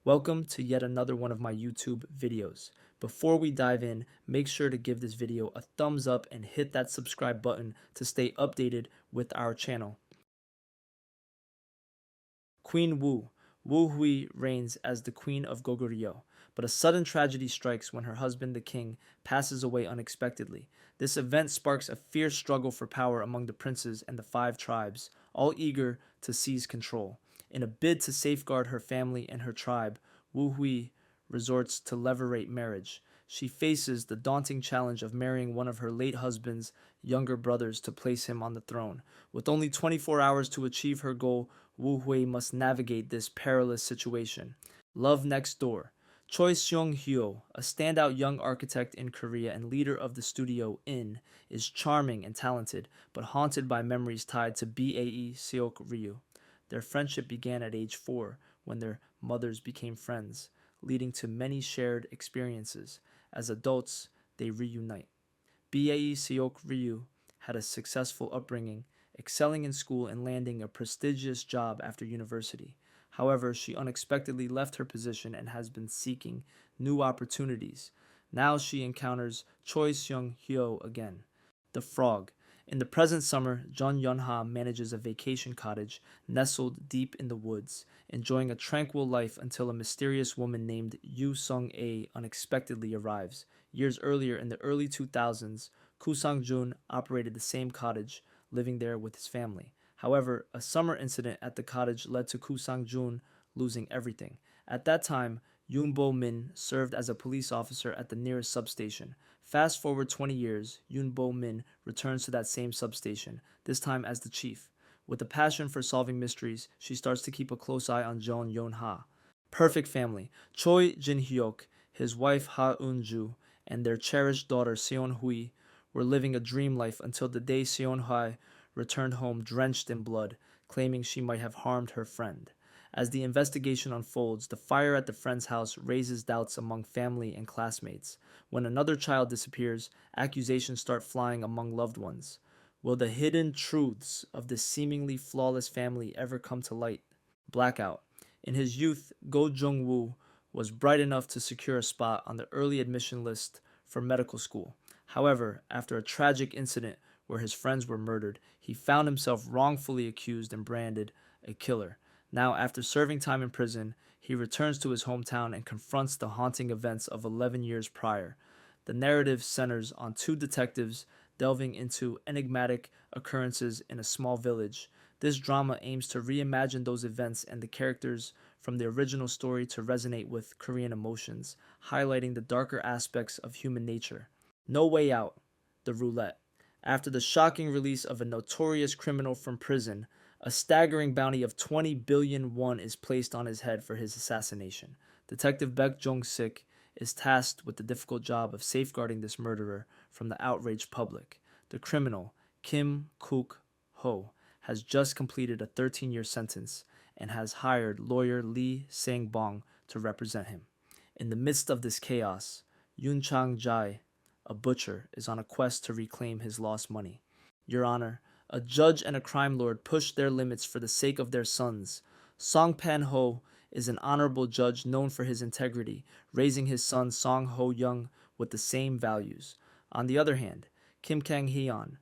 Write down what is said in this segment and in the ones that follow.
Welcome to yet another one of my YouTube videos. Before we dive in, make sure to give this video a thumbs up and hit that subscribe button to stay updated with our channel. Queen Wu. Wu Hui reigns as the Queen of Goguryeo, but a sudden tragedy strikes when her husband, the king, passes away unexpectedly. This event sparks a fierce struggle for power among the princes and the five tribes, all eager to seize control. In a bid to safeguard her family and her tribe, Wu Hui resorts to levirate marriage. She faces the daunting challenge of marrying one of her late husband's younger brothers to place him on the throne. With only 24 hours to achieve her goal, Wu Hui must navigate this perilous situation. Love Next Door. Choi Seong-hyo, a standout young architect in Korea and leader of the studio In, is charming and talented, but haunted by memories tied to Bae Seok Ryu. Their friendship began at age 4, when their mothers became friends, leading to many shared experiences. As adults, they reunite. Bae Seok Ryu had a successful upbringing, excelling in school and landing a prestigious job after university. However, she unexpectedly left her position and has been seeking new opportunities. Now she encounters Choi Seong-hyo again. The Frog. In the present summer, Jun Yun-ha manages a vacation cottage nestled deep in the woods, enjoying a tranquil life until a mysterious woman named Yu Sung-ae unexpectedly arrives. Years earlier, in the early 2000s, Koo Sang-jun operated the same cottage, living there with his family. However, a summer incident at the cottage led to Koo Sang-jun losing everything. At that time, Yoon Bo-min served as a police officer at the nearest substation. Fast forward 20 years, Yoon Bo-min returns to that same substation, this time as the chief. With a passion for solving mysteries, she starts to keep a close eye on Jeon Yeon-ha. Perfect family. Choi Jin-hyuk, his wife Ha Eun-ju, and their cherished daughter Seon-hui were living a dream life until the day Seon-hai returned home drenched in blood, claiming she might have harmed her friend. As the investigation unfolds, the fire at the friend's house raises doubts among family and classmates. When another child disappears, accusations start flying among loved ones. Will the hidden truths of this seemingly flawless family ever come to light? Blackout. In his youth, Go Jung-woo was bright enough to secure a spot on the early admission list for medical school. However, after a tragic incident where his friends were murdered, he found himself wrongfully accused and branded a killer. Now, after serving time in prison, he returns to his hometown and confronts the haunting events of 11 years prior. The narrative centers on two detectives delving into enigmatic occurrences in a small village. This drama aims to reimagine those events and the characters from the original story to resonate with Korean emotions, highlighting the darker aspects of human nature. No Way Out. The Roulette. After the shocking release of a notorious criminal from prison, a staggering bounty of 20 billion won is placed on his head for his assassination. Detective Baek Jong-sik is tasked with the difficult job of safeguarding this murderer from the outraged public. The criminal, Kim Kook-ho, has just completed a 13-year sentence and has hired lawyer Lee Sang-bong to represent him. In the midst of this chaos, Yoon Chang-jae, a butcher, is on a quest to reclaim his lost money. Your Honor, a judge and a crime lord push their limits for the sake of their sons. Song Pan-ho is an honorable judge known for his integrity, raising his son Song Ho-young with the same values. On the other hand, Kim Kang-heon,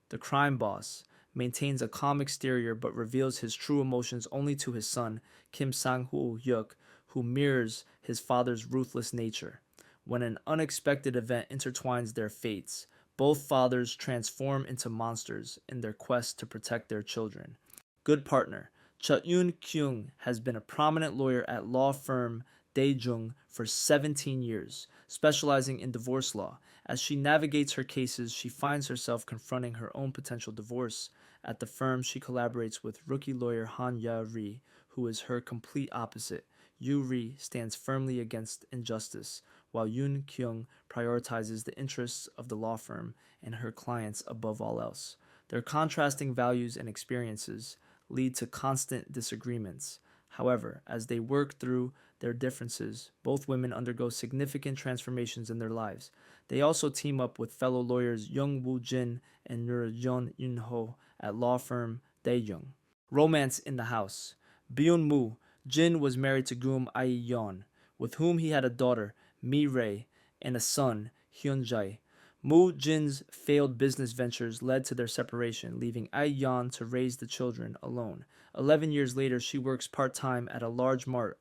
the crime boss, maintains a calm exterior but reveals his true emotions only to his son, Kim Sang-ho-hyuk, who mirrors his father's ruthless nature. When an unexpected event intertwines their fates, both fathers transform into monsters in their quest to protect their children. Good partner. Cha-eun Kyung has been a prominent lawyer at law firm Daejung for 17 years, specializing in divorce law. As she navigates her cases, she finds herself confronting her own potential divorce. At the firm, she collaborates with rookie lawyer Han Ya-ri, who is her complete opposite. Yu-ri stands firmly against injustice, while Yoon Kyung prioritizes the interests of the law firm and her clients above all else. Their contrasting values and experiences lead to constant disagreements. However, as they work through their differences, both women undergo significant transformations in their lives. They also team up with fellow lawyers Young Woo-jin and Jeon Yun-ho at law firm Daejung. Romance in the House. Byun-moo, Jin was married to groom Ai-yeon, with whom he had a daughter, Mi-rae, and a son, Hyun-jae. Jin's failed business ventures led to their separation, leaving Ai-yeon to raise the children alone. 11 years later, she works part-time at a large mart,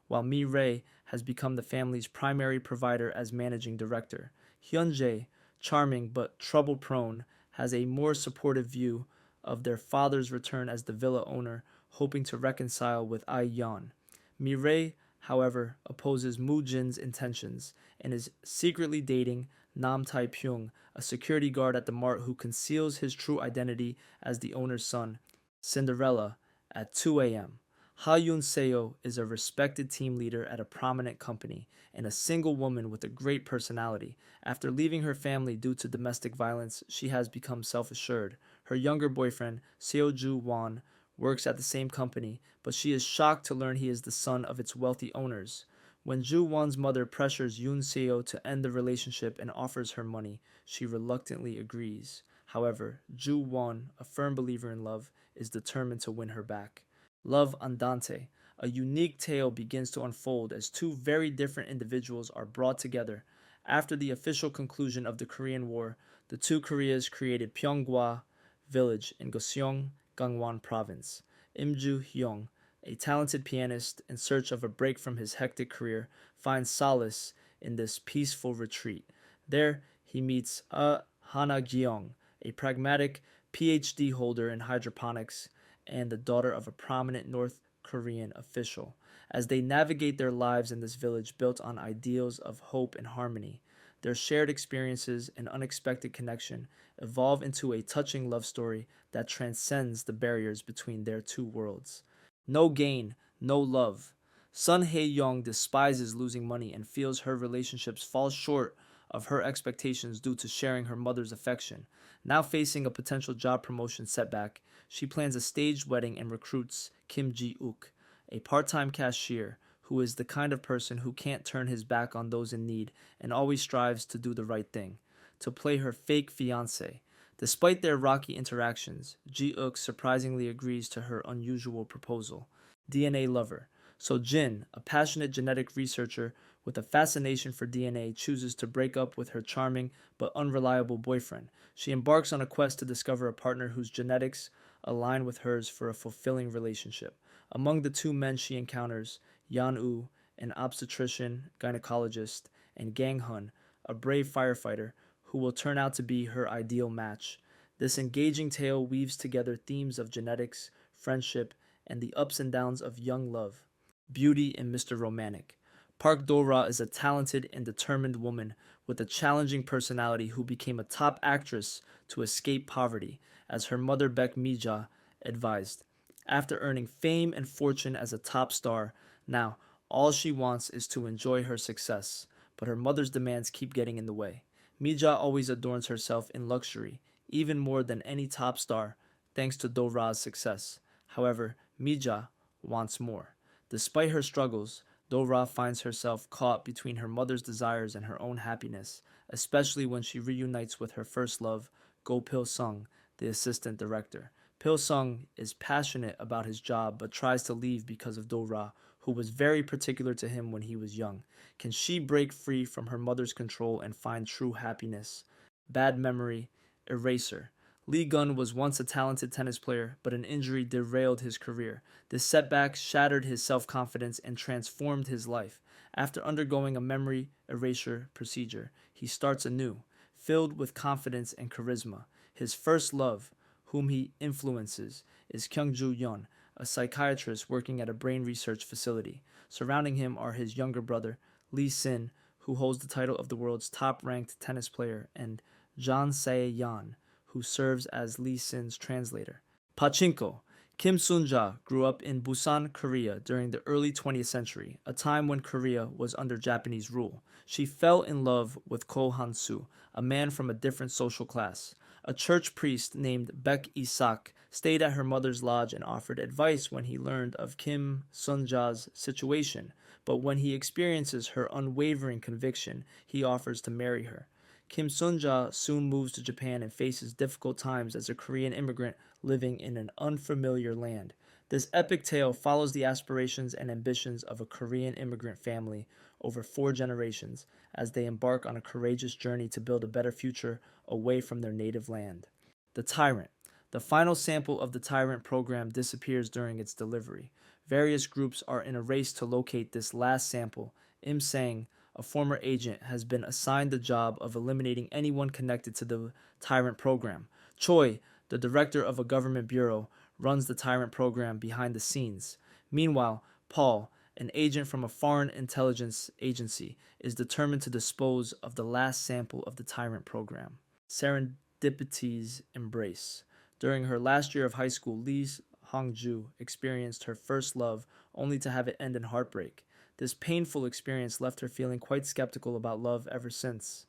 while Mi-rae has become the family's primary provider as managing director. Hyun-jae, charming but trouble-prone, has a more supportive view of their father's return as the villa owner, hoping to reconcile with Ai-yeon. Mi-rae, however, opposes Jin's intentions and is secretly dating Nam Tai-pyung, a security guard at the mart who conceals his true identity as the owner's son, Cinderella, at 2 a.m. Ha Yoon Seo is a respected team leader at a prominent company and a single woman with a great personality. After leaving her family due to domestic violence, she has become self-assured. Her younger boyfriend, Seo Ju Won, works at the same company, but she is shocked to learn he is the son of its wealthy owners. When Ju Won's mother pressures Yoon Seo to end the relationship and offers her money, she reluctantly agrees. However, Ju Won, a firm believer in love, is determined to win her back. Love Andante. A unique tale begins to unfold as two very different individuals are brought together. After the official conclusion of the Korean War, the two Koreas created Pyeonggwa village in Goseong, Gangwon province. Im Ju-hyung, a talented pianist in search of a break from his hectic career, finds solace in this peaceful retreat. There, he meets Hana Gyeong, a pragmatic PhD holder in hydroponics and the daughter of a prominent North Korean official. As they navigate their lives in this village built on ideals of hope and harmony, their shared experiences and unexpected connection evolve into a touching love story that transcends the barriers between their two worlds. No gain, no love. Sun Hae-young despises losing money and feels her relationships fall short of her expectations due to sharing her mother's affection. Now facing a potential job promotion setback, she plans a staged wedding and recruits Kim Ji-uk, a part-time cashier who is the kind of person who can't turn his back on those in need and always strives to do the right thing, to play her fake fiancé. Despite their rocky interactions, Ji-uk surprisingly agrees to her unusual proposal. DNA lover. So Jin, a passionate genetic researcher with a fascination for DNA, chooses to break up with her charming but unreliable boyfriend. She embarks on a quest to discover a partner whose genetics align with hers for a fulfilling relationship. Among the two men she encounters, Yan-woo, an obstetrician gynecologist, and Gang-hun, a brave firefighter, who will turn out to be her ideal match. This engaging tale weaves together themes of genetics, friendship, and the ups and downs of young love. Beauty in Mr. Romantic. Park Do-ra is a talented and determined woman with a challenging personality who became a top actress to escape poverty, as her mother Baek Mi-ja advised. After earning fame and fortune as a top star, now all she wants is to enjoy her success, but her mother's demands keep getting in the way. Mi-ja always adorns herself in luxury, even more than any top star, thanks to Do-ra's success. However, Mi-ja wants more. Despite her struggles, Do-ra finds herself caught between her mother's desires and her own happiness, especially when she reunites with her first love, Go Pil-sung, the assistant director. Pil-sung is passionate about his job but tries to leave because of Do-ra, who was very particular to him when he was young. Can she break free from her mother's control and find true happiness? Bad memory, eraser. Lee Gun was once a talented tennis player, but an injury derailed his career. This setback shattered his self-confidence and transformed his life. After undergoing a memory erasure procedure, he starts anew, filled with confidence and charisma. His first love, whom he influences, is Kyung Joo Yeon, a psychiatrist working at a brain research facility. Surrounding him are his younger brother, Lee Sin, who holds the title of the world's top-ranked tennis player, and John Sae-yeon, who serves as Lee Sin's translator. Pachinko. Kim Sun-ja grew up in Busan, Korea during the early 20th century, a time when Korea was under Japanese rule. She fell in love with Ko Han-soo, a man from a different social class. A church priest named Baek Isak stayed at her mother's lodge and offered advice when he learned of Kim Sun-ja's situation, but when he experiences her unwavering conviction, he offers to marry her. Kim Sun-ja soon moves to Japan and faces difficult times as a Korean immigrant living in an unfamiliar land. This epic tale follows the aspirations and ambitions of a Korean immigrant family over 4 generations as they embark on a courageous journey to build a better future away from their native land. The Tyrant. The final sample of the Tyrant program disappears during its delivery. Various groups are in a race to locate this last sample. Im Sang, a former agent, has been assigned the job of eliminating anyone connected to the Tyrant program. Choi, the director of a government bureau, runs the Tyrant program behind the scenes. Meanwhile, Paul, an agent from a foreign intelligence agency, is determined to dispose of the last sample of the Tyrant program. Serendipity's embrace. During her last year of high school, Lee Hongju experienced her first love only to have it end in heartbreak. This painful experience left her feeling quite skeptical about love ever since.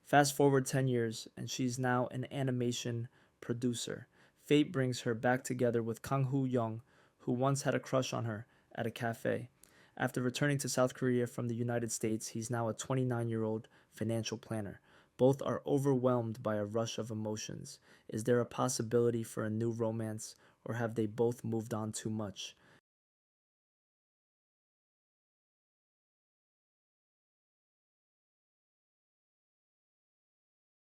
Fast forward 10 years, and she's now an animation producer. Fate brings her back together with Kang Hoo Young, who once had a crush on her at a cafe. After returning to South Korea from the United States, he's now a 29-year-old financial planner. Both are overwhelmed by a rush of emotions. Is there a possibility for a new romance, or have they both moved on too much?